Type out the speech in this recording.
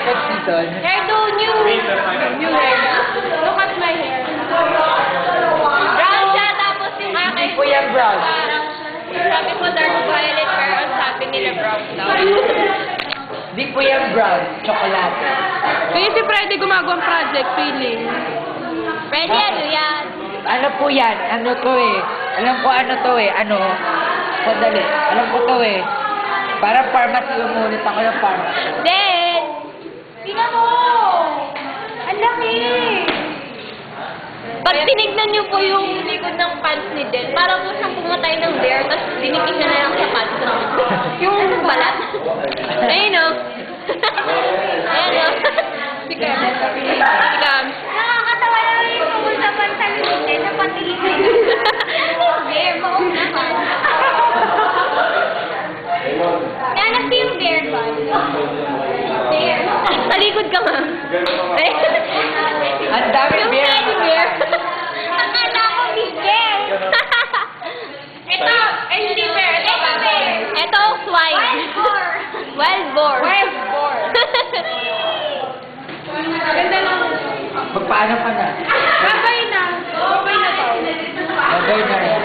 next season. Hairdo, new hair. Look at my hair. Brown siya, tapos yung akin. Hindi po yan brown. Sabi ko dark violet, pero ang sabi nila brown daw. Hindi po yan brown. Chocolate. Kaya si Freddy gumagawang project, feeling. Freddy, ano yan? Ano po yan? Ano to eh? Alam ko ano to eh. Ano? Sandali. Alam ko to eh. Parang pharmacy. Umulit ako ng pharmacy. Then, tingnan mo! Ang laki! Pag tinignan niyo po yung likod ng pants ni Del, parang po siyang pumatay ng bear, tapos dinikit na lang sa pants. Yung balat. Ayun o. Ayun o. Si Cam. Si Cam. Nakakatawa naman yung tungkol sa pantalon niya na patingin. Bear, maong naman. Nanak ko yung bear ba? Bear. Talikod ka, ma'am. Ang dami Yung bear. teddy bear. Akala ko bear. Ito, hindi bear. Ito bear. Ito, swine. Wild boar. Wild boar. Wild boar. Ganda lang. Magpaano ka na? Babay na. Babay na daw. Bagay na rin.